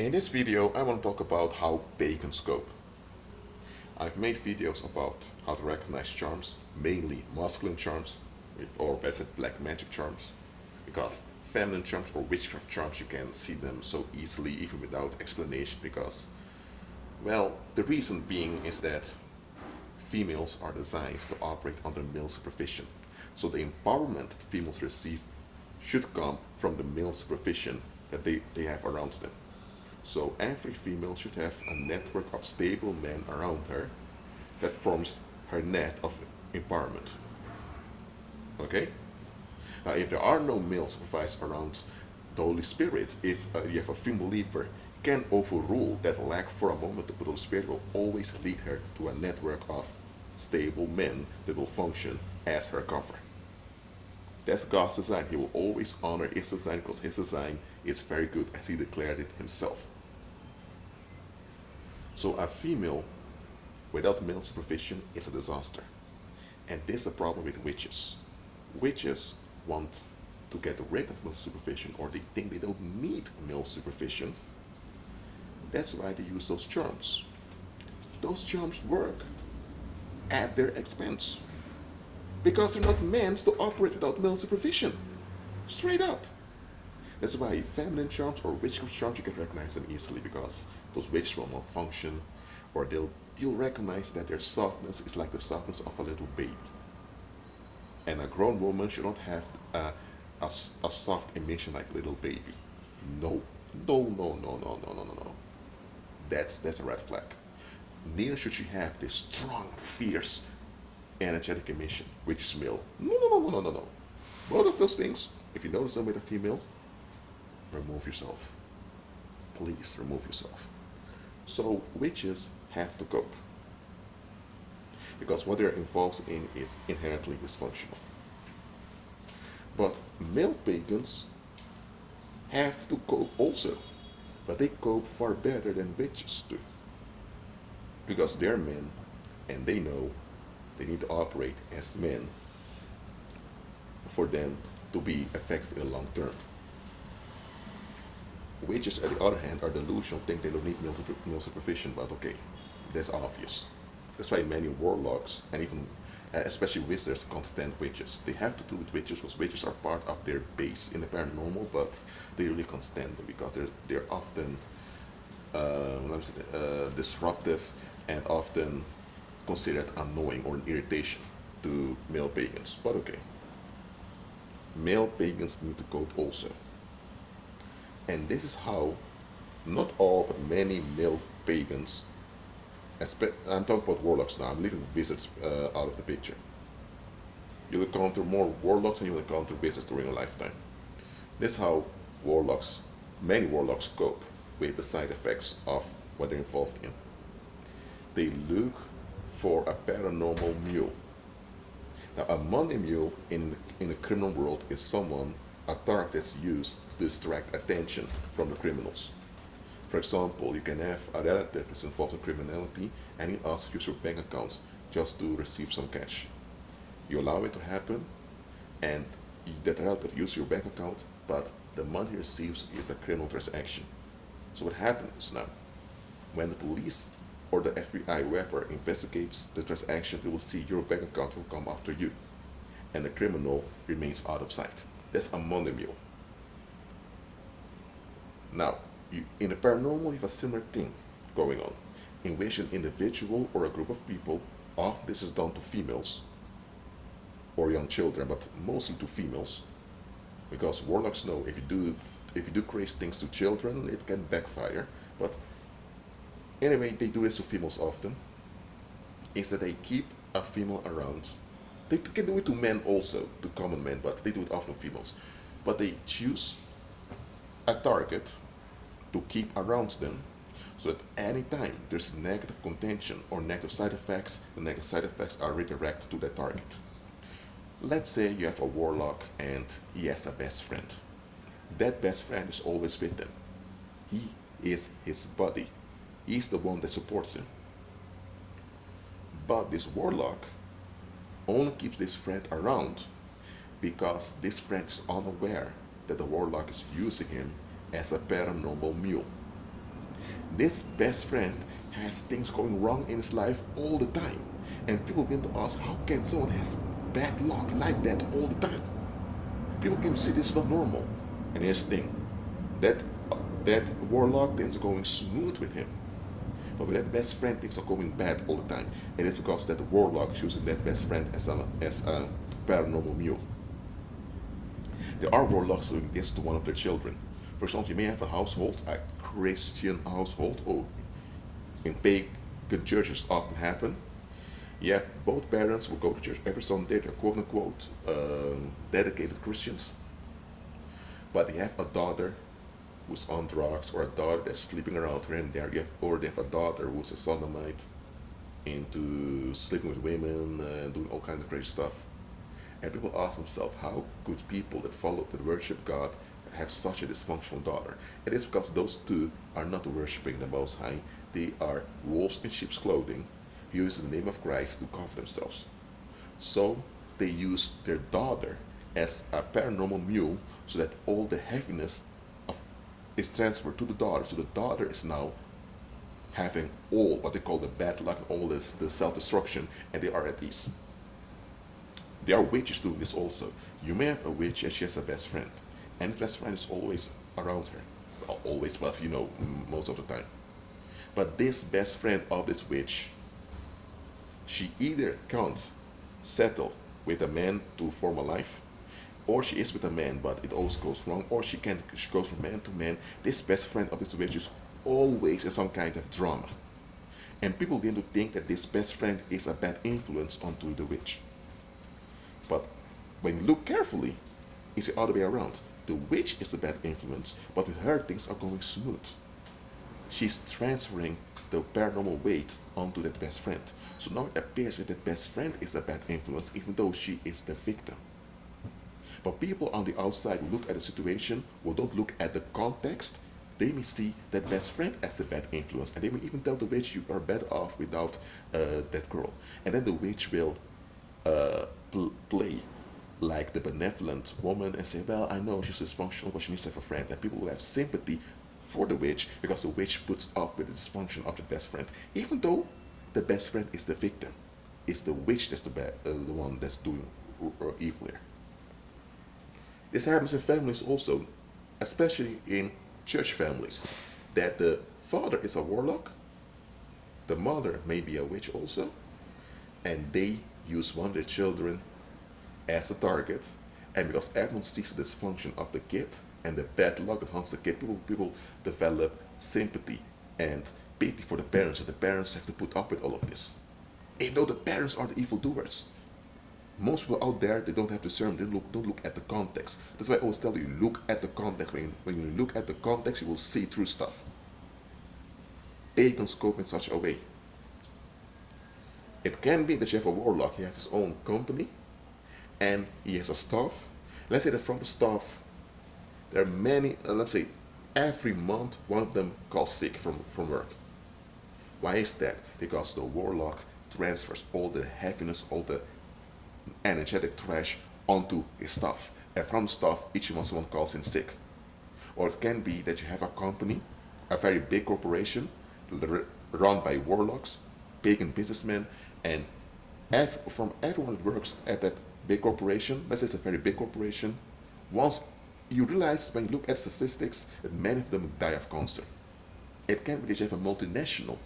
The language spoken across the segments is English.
In this video, I want to talk about how pagans cope. I've made videos about how to recognize charms, mainly masculine charms, or better black magic charms, because feminine charms or witchcraft charms, you can see them so easily even without explanation because, well, the reason being is that females are designed to operate under male supervision. So the empowerment that females receive should come from the male supervision that they have around them. So every female should have a network of stable men around her that forms her net of empowerment. Okay? Now, if there are no male supervisors around, the Holy Spirit, if you have a female believer, can overrule that lack for a moment, but the Holy Spirit will always lead her to a network of stable men that will function as her cover. That's God's design. He will always honor his design because his design is very good as he declared it himself. So a female without male supervision is a disaster. And this is a problem with witches. Witches want to get rid of male supervision, or they think they don't need male supervision. That's why they use those charms. Those charms work at their expense because they're not meant to operate without male supervision. Straight up. That's why feminine charms or witchcraft charms, you can recognize them easily because those witches will malfunction, or you'll recognize that their softness is like the softness of a little baby. And a grown woman should not have a soft emission like a little baby. No, no, no, no, no, no, no, no, no. That's a red flag. Neither should she have this strong, fierce, energetic emission, which is male. No, no, no, no, no, no, no. Both of those things, if you notice them with a female, remove yourself. Please remove yourself. So witches have to cope because what they're involved in is inherently dysfunctional. But male pagans have to cope also, but they cope far better than witches do because they're men and they know they need to operate as men for them to be effective in the long term. Witches, on the other hand, are delusional, think they don't need male supervision, but okay, that's obvious. That's why many warlocks, and even especially wizards, can't stand witches. They have to do with witches because witches are part of their base in the paranormal, but they really can't stand them because they're often disruptive and often considered annoying or an irritation to male pagans. But okay, male pagans need to cope also. And this is how not all but many male pagans, I'm talking about warlocks now, I'm leaving wizards out of the picture. You'll encounter more warlocks and you'll encounter wizards during a lifetime. This is how many warlocks cope with the side effects of what they're involved in. They look for a paranormal mule. Now, a Monday mule in the criminal world is a target that's used to distract attention from the criminals. For example, you can have a relative that's involved in criminality and he asks you to use your bank account just to receive some cash. You allow it to happen and that relative uses your bank account, but the money he receives is a criminal transaction. So what happens now? When the police or the FBI, whoever investigates the transaction, they will see your bank account will come after you and the criminal remains out of sight. That's a money mule. Now, in the paranormal, you have a similar thing going on, in which an individual or a group of people, often this is done to females or young children, but mostly to females, because warlocks know if you do crazy things to children, it can backfire. But anyway, they do this to females often, is that they keep a female around. They can do it to men also, to common men, but they do it often to females. But they choose a target to keep around them so that anytime there's negative contention or negative side effects, the negative side effects are redirected to that target. Let's say you have a warlock and he has a best friend. That best friend is always with him. He is his buddy. He's the one that supports him. But this warlock only keeps this friend around because this friend is unaware that the warlock is using him as a paranormal mule. This best friend has things going wrong in his life all the time. And people begin to ask, how can someone has bad luck like that all the time? People can see this is not normal. And here's the thing, that that warlock things are going smooth with him. But with that best friend, things are going bad all the time. And it's because that warlock is using that best friend as a paranormal mule. There are warlocks doing this to one of their children. For example, you may have a household, a Christian household, or in pagan churches often happen. You have both parents will go to church every Sunday, they're quote unquote dedicated Christians. But they have a daughter who's on drugs, or a daughter that's sleeping around here and there. Or they have a daughter who's a sodomite, into sleeping with women and doing all kinds of crazy stuff. And people ask themselves, how could people that follow, that worship God, have such a dysfunctional daughter? It is because those two are not worshiping the Most High. They are wolves in sheep's clothing, using the name of Christ to cover themselves. So they use their daughter as a paranormal mule, so that all the heaviness is transferred to the daughter. So the daughter is now having all what they call the bad luck, all this the self-destruction, and they are at ease. There are witches doing this also. You may have a witch and she has a best friend, and this best friend is always around her. Well, always, but most of the time. But this best friend of this witch, she either can't settle with a man to form a life, or she is with a man but it always goes wrong, or she goes from man to man. This best friend of this witch is always in some kind of drama. And people begin to think that this best friend is a bad influence onto the witch. But when you look carefully, it's the other way around. The witch is a bad influence, but with her things are going smooth. She's transferring the paranormal weight onto that best friend. So now it appears that that best friend is a bad influence, even though she is the victim. But people on the outside who look at the situation, who don't look at the context, they may see that best friend as a bad influence, and they may even tell the witch, you are better off without that girl. And then the witch will play like the benevolent woman and say, well, I know she's dysfunctional, but she needs to have a friend. And people will have sympathy for the witch, because the witch puts up with the dysfunction of the best friend, even though the best friend is the victim. It's the witch that's the one that's doing evil here. This happens in families also, especially in church families, that the father is a warlock, the mother may be a witch also, and they use one of their children as a target. And because everyone sees the dysfunction of the kid and the bad luck that haunts the kid, people develop sympathy and pity for the parents, and the parents have to put up with all of this. Even though the parents are the evildoers. Most people out there, they don't have discernment, they don't look at the context. That's why I always tell you, look at the context. When you look at the context, you will see through stuff. Pagans cope in such a way. It can be that you have a warlock, he has his own company, and he has a staff. Let's say that from the staff, there are many, let's say every month one of them calls sick from work. Why is that? Because the warlock transfers all the heaviness, all the energetic trash onto his staff. And from the staff, each month someone calls in sick. Or it can be that you have a company, a very big corporation, run by warlocks, pagan businessmen, and from everyone that works at that big corporation, let's say it's a very big corporation, once you realize when you look at statistics that many of them die of cancer. It can be that you have a multinational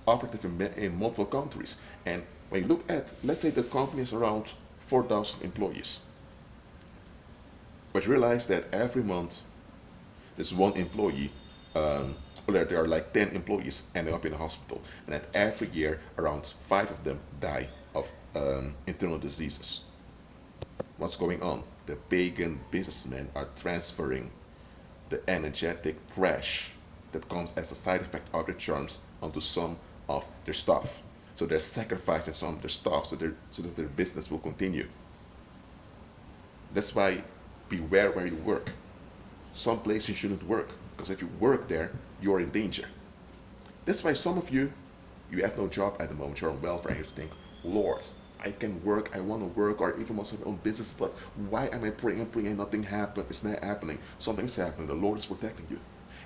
operative in multiple countries, and when you look at, let's say the company is around 4,000 employees, but you realize that every month there's one employee, there are like 10 employees ending up in the hospital, and that every year around 5 of them die of internal diseases. What's going on? The pagan businessmen are transferring the energetic trash that comes as a side effect of their charms onto some of their staff. So they're sacrificing some of their staff so that their business will continue. That's why beware where you work. Some places you shouldn't work, because if you work there, you're in danger. That's why some of you have no job at the moment, you're on welfare, and you think, Lord, I can work, I want to work, or even want to have my own business, but why am I praying and praying and nothing happens? It's not happening. Something's happening. The Lord is protecting you.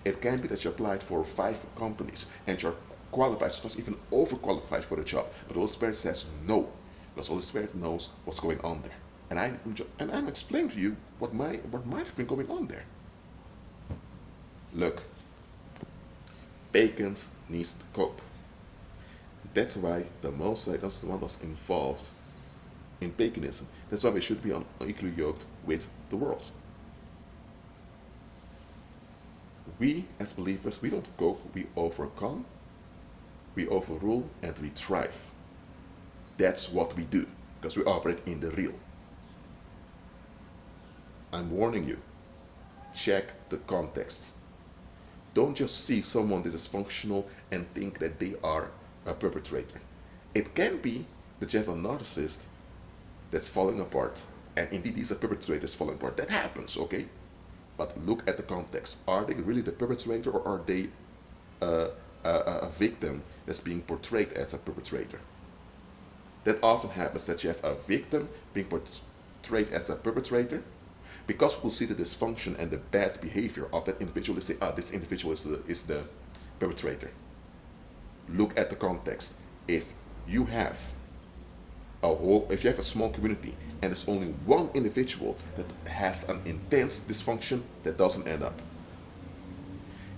It can be that you applied for 5 companies and you're qualified, sometimes even overqualified for the job. But the Holy Spirit says no, because the Holy Spirit knows what's going on there. And I'm explaining to you what might have been going on there. Look, pagans need to cope. That's why the Most High doesn't want us involved in paganism. That's why we should be unequally yoked with the world. We as believers, we don't cope, we overcome, we overrule, and we thrive. That's what we do, because we operate in the real. I'm warning you, check the context. Don't just see someone that is dysfunctional and think that they are a perpetrator. It can be that you have a narcissist that's falling apart, and indeed he's a perpetrator that's falling apart. That happens, okay? But look at the context. Are they really the perpetrator, or are they a victim that's being portrayed as a perpetrator? That often happens, that you have a victim being portrayed as a perpetrator, because people see the dysfunction and the bad behavior of that individual. They say, this individual is the perpetrator. Look at the context. If you have a small community and there's only one individual that has an intense dysfunction, that doesn't end up.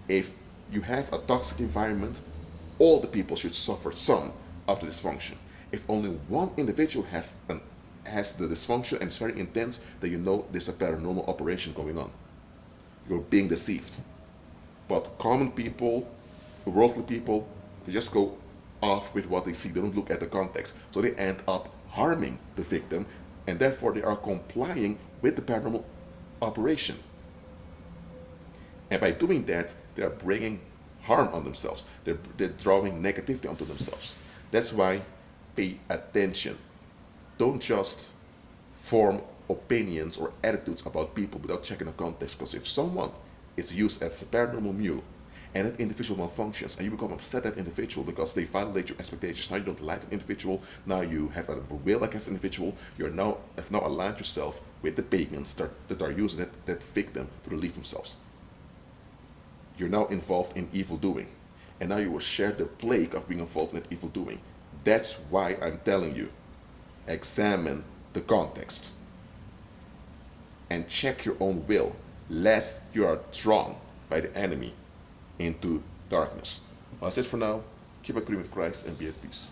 If you have a toxic environment, all the people should suffer some of the dysfunction. If only one individual has the dysfunction and it's very intense, then you know there's a paranormal operation going on. You're being deceived. But common people, worldly people, they just go off with what they see. They don't look at the context. So they end up harming the victim, and therefore they are complying with the paranormal operation. And by doing that, they are bringing harm on themselves. They're drawing negativity onto themselves. That's why pay attention. Don't just form opinions or attitudes about people without checking the context. Because if someone is used as a paranormal mule and that individual malfunctions and you become upset at that individual because they violate your expectations, now you don't like that individual, now you have a will against the individual, you have now aligned yourself with the pagans that are using that victim to relieve themselves. You're now involved in evil doing. And now you will share the plague of being involved in that evil doing. That's why I'm telling you, examine the context and check your own will, lest you are drawn by the enemy into darkness. Well, that's it for now. Keep agreeing with Christ and be at peace.